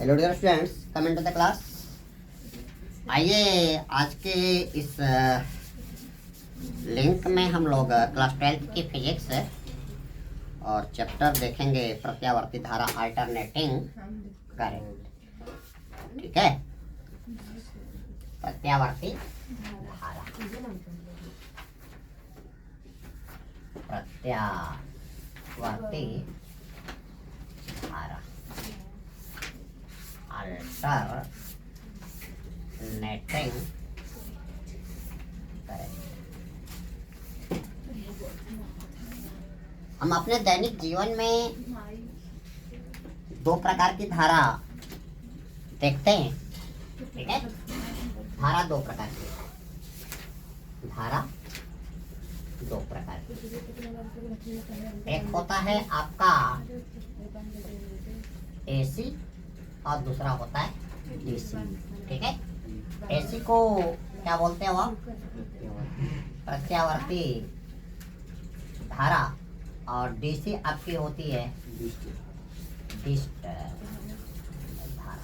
Hello dear students, come into the class. आइए आज के इस लिंक में हम लोग क्लास 12 की फिजिक्स और चैप्टर देखेंगे प्रत्यावर्ती धारा, अल्टरनेटिंग करंट। ठीक है, प्रत्यावर्ती धारा, प्रत्यावर्ती धारा, अल्टरनेटिंग करंट। हम अपने दैनिक जीवन में दो प्रकार की धारा देखते हैं। ठीक है, धारा दो प्रकार की, धारा दो प्रकार की। एक होता है आपका एसी और दूसरा होता है डीसी। ठीक है, एसी को क्या बोलते हैं, वो प्रत्यावर्ती धारा, और डीसी आपकी होती है डिस्ट धारा।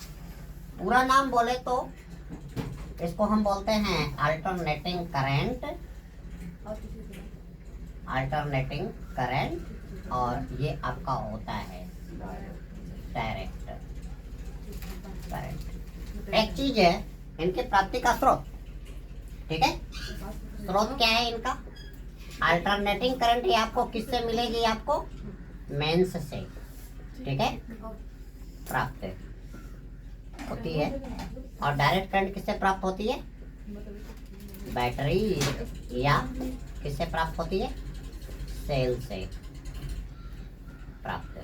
पूरा नाम बोले तो इसको हम बोलते हैं अल्टरनेटिंग करंट, अल्टरनेटिंग करंट, और ये आपका होता है डायरेक्ट करंट। एक चीज है, इनके प्राप्ति का स्रोत। ठीक है, स्रोत क्या है इनका? अल्टरनेटिंग करंट ये आपको किससे मिलेगी? आपको मेंस से, ठीक है, प्राप्त होती है। और डायरेक्ट करंट किससे प्राप्त होती है? बैटरी, या किससे प्राप्त होती है? सेल से प्राप्त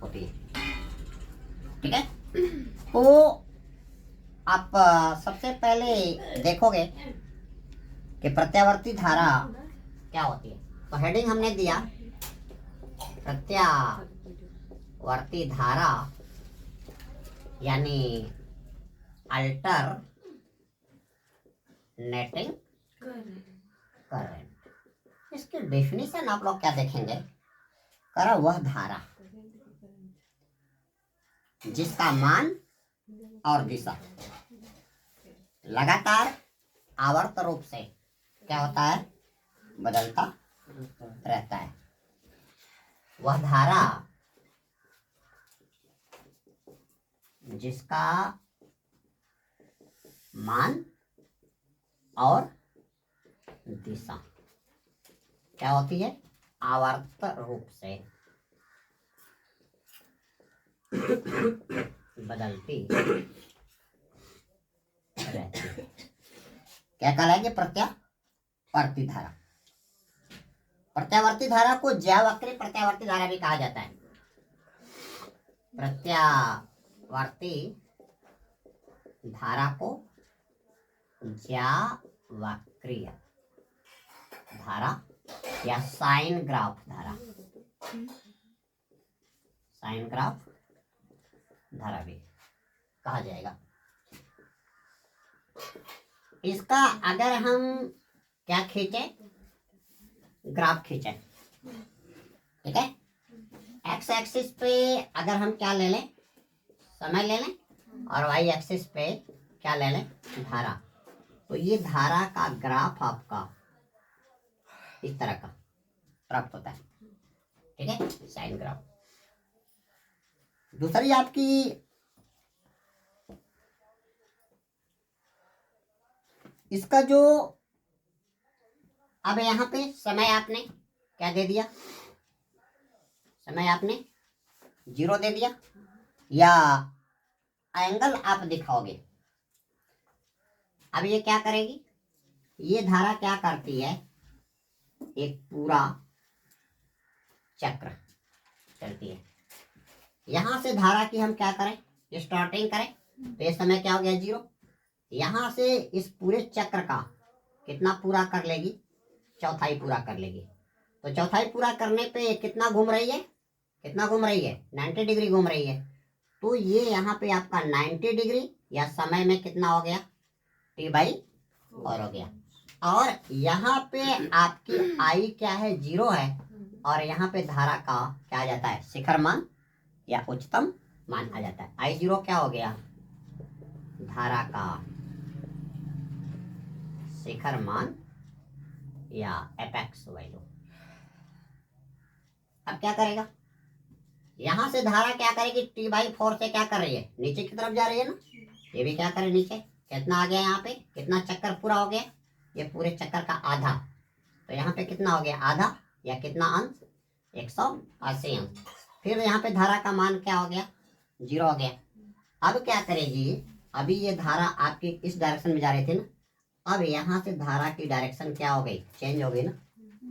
होती है। ठीक है, तो आप सबसे पहले देखोगे कि प्रत्यावर्ती धारा क्या होती है। तो हेडिंग हमने दिया प्रत्यावर्ती धारा यानी अल्टरनेटिंग करंट। इसकी डेफिनेशन आप लोग क्या देखेंगे? करा वह धारा जिसका मान और दिशा लगातार आवर्त रूप से क्या होता है? बदलता रहता है। वह धारा जिसका मान और दिशा क्या होती है? आवर्त रूप से बदलती रहती है। क्या कहलाएंगे? प्रत्यावर्ती धारा। प्रत्यावर्ती धारा को ज्यावक्री प्रत्यावर्ती धारा भी कहा जाता है। प्रत्यावर्ती धारा को ज्यावक्रीय धारा या साइन ग्राफ धारा, साइन ग्राफ धारा भी कहा जाएगा। इसका अगर हम क्या खींचे, ग्राफ खींचे, ठीक है, एक्स एक्सिस पे अगर हम क्या ले लें, समय ले लें, और वाई एक्सिस पे क्या ले लें, धारा। तो ये धारा का ग्राफ आपका इस तरह का प्राप्त होता है। ठीक है, साइन ग्राफ। दूसरी आपकी इसका जो, अब यहाँ पे समय आपने क्या दे दिया? समय आपने 0 दे दिया, या एंगल आप दिखाओगे। अब ये क्या करेगी? ये धारा क्या करती है? एक पूरा चक्र चलती है। यहां से धारा की हम क्या करें? स्टार्टिंग करें तो ये समय क्या हो गया? 0। यहां से इस पूरे चक्र का कितना पूरा कर लेगी? चौथाई पूरा कर लेगी। तो चौथाई पूरा करने पे कितना घूम रही है? कितना घूम रही है? 90 डिग्री घूम रही है। तो ये यहाँ पे आपका 90 डिग्री या समय में कितना हो गया? T/4 हो गया। और यहाँ पे आपकी आई क्या है? 0 है। और यहाँ पे धारा का क्या आ जाता है? शिखर मान या उच्चतम मान आ जाता है। आई जीरो क्या हो गया, धारा का शिखर मान या एपेक्स वैल्यू। अब क्या करेगा, यहां से धारा क्या करेगी, टी बाई फोर से क्या कर रही है, नीचे की तरफ जा रही है ना, ये भी क्या करे नीचे, कितना आ गया यहाँ पे, कितना चक्कर पूरा हो गया, ये पूरे चक्कर का आधा, तो यहाँ पे कितना हो गया, आधा या कितना अंश, 180 अंश। फिर यहाँ पे धारा का मान क्या हो गया, 0 हो गया। अब क्या करेगी, अभी ये धारा आपकी इस डायरेक्शन में जा रही थी ना, अब यहाँ से धारा की डायरेक्शन क्या हो गई, चेंज हो गई ना,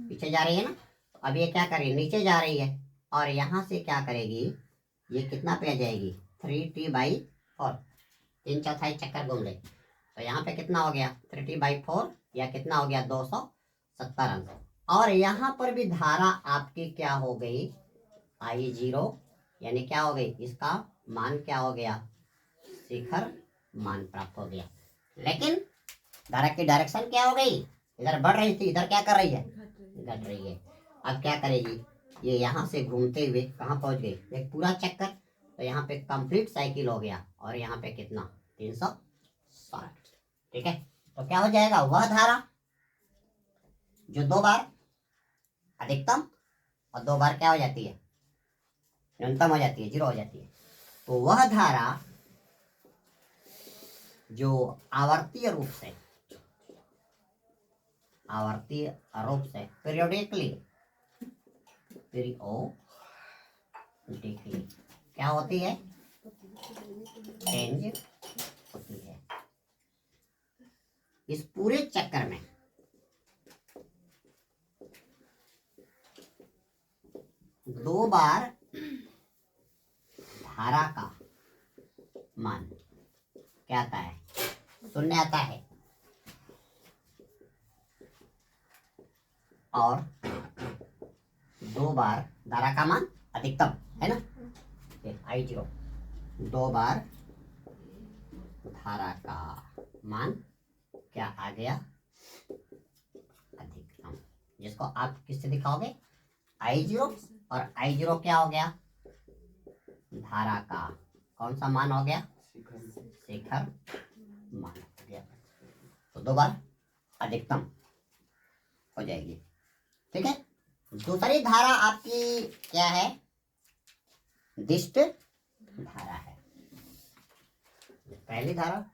पीछे जा रही है ना, तो अब ये क्या करेगी, नीचे जा रही है, और यहाँ से क्या करेगी, ये कितना पे आ जाएगी, 3t/4, 3/4 चक्कर घूम ले, तो यहाँ पे कितना हो गया, 3t/4 या कितना हो गया, 270 अंश। और यहाँ पर भी धारा आपकी क्या हो गई, I0, यानी क्या हो गई, इसका मान क्या हो गया, शिखर मान प्राप्त हो गया। लेकिन धारा की डायरेक्शन क्या हो गई, इधर बढ़ रही थी, इधर क्या कर रही है, घट रही है। अब क्या करेगी, ये यहाँ से घूमते हुए कहाँ पहुंच गई, एक पूरा चक्कर, तो यहाँ पे कंप्लीट साइकिल हो गया, और यहाँ पे कितना, 360। ठीक है, तो क्या हो जाएगा, वह धारा जो 2 बार अधिकतम और 2 बार क्या हो जाती है, न्यूनतम हो जाती है, 0 हो जाती है, तो वह धारा जो आवर्तीय रूप से पीरियोडिकली क्या होती है, चेंज होती है। इस पूरे चक्कर में दो बार धारा का मान क्या आता है, 0 आता है, और 2 बार धारा का मान अधिकतम है ना, I0, 2 बार धारा का मान क्या आ गया, अधिकतम, जिसको आप किससे दिखाओगे, I0, और I0 क्या हो गया, धारा का कौन सा मान हो गया, शिखर मान हो गया, तो 2 बार अधिकतम हो जाएगी। ठीक है, दूसरी धारा आपकी क्या है, दिष्ट धारा है, पहली धारा,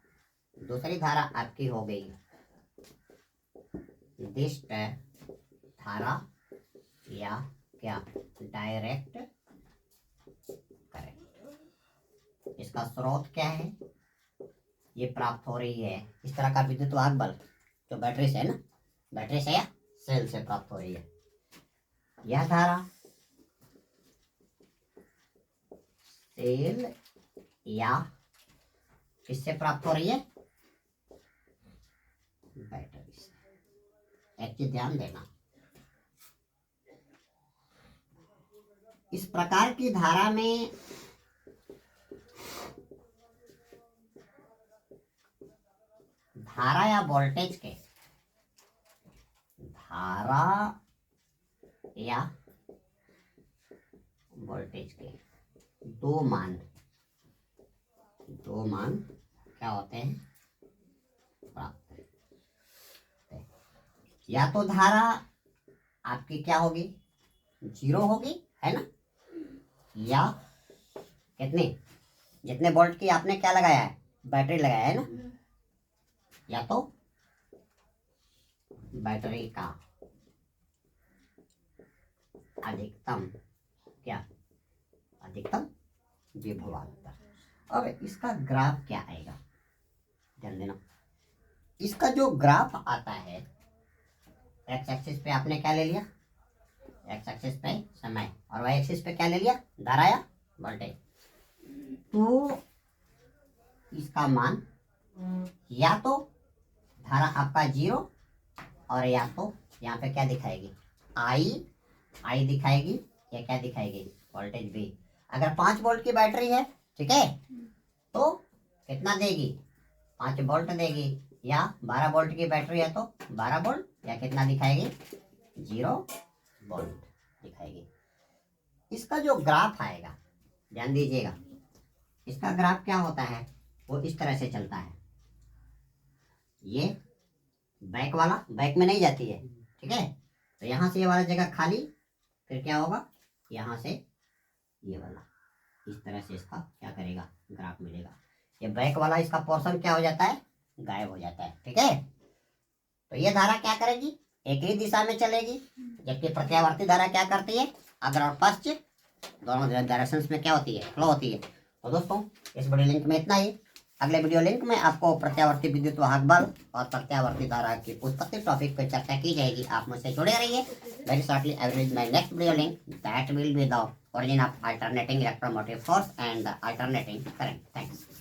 दूसरी धारा आपकी हो गई दिष्ट धारा या क्या, डायरेक्ट करंट। इसका स्रोत क्या है, ये प्राप्त हो रही है इस तरह का विद्युत वाहक बल जो बैटरी से है ना, बैटरी से या सेल से प्राप्त हो रही है। यह धारा सेल या किससे प्राप्त हो रही है, बैटरी से। एक चीज ध्यान देना, इस प्रकार की धारा में धारा या वोल्टेज के, धारा या वोल्टेज के दो मान क्या होते हैं, प्राप्त होते हैं। या तो धारा आपकी क्या होगी, 0 होगी, है ना, या कितने, जितने वोल्ट की आपने क्या लगाया है, बैटरी लगाया है ना, या तो बैटरी का अधिकतम क्या, अधिकतम विभवांतर। अब इसका ग्राफ क्या आएगा, ध्यान देना, इसका जो ग्राफ आता है, एक्स एक्सिस पे आपने क्या ले लिया, एक्स एक्सिस पे समय, और वाई एक्सिस पे क्या ले लिया, धारा या वोल्टेज, तो इसका मान या तो धारा आपका 0, और या तो यहाँ पे क्या दिखाएगी, आई दिखाएगी, या क्या दिखाएगी, वोल्टेज भी। अगर 5 वोल्ट की बैटरी है, ठीक है, तो कितना देगी, 5 वोल्ट देगी, या 12 वोल्ट की बैटरी है तो 12 वोल्ट, या कितना दिखाएगी, 0 वोल्ट दिखाएगी। इसका जो ग्राफ आएगा, ध्यान दीजिएगा, इसका ग्राफ क्या होता है, वो इस तरह से चलता है। ये बैक वाला बैक में नहीं जाती है, ठीक है। तो यहाँ से ये वाला जगह खाली, फिर क्या होगा, यहाँ से ये वाला इस तरह से इसका क्या करेगा, ग्राफ मिलेगा। ये बैक वाला इसका पोर्शन क्या हो जाता है, गायब हो जाता है, ठीक है। तो ये धारा क्या करेगी, एक ही दिशा में चलेगी, जबकि प्रत्यावर्ती धारा क्या करती है, अग्र और पश्चिम दोनों डायरेक्शंस में क्या होती है, फ्लो होती है। तो दोस्तों इस वीडियो लिंक में इतना ही। अगले वीडियो लिंक में आपको प्रत्यावर्ती विद्युत वाहक बल और प्रत्यावर्ती धारा की उत्पत्ति टॉपिक पर चर्चा की जाएगी। आप मुझसे जुड़े रहिए। Very shortly I will my next video link that will be the origin of alternating electromotive force and the alternating current. Thanks.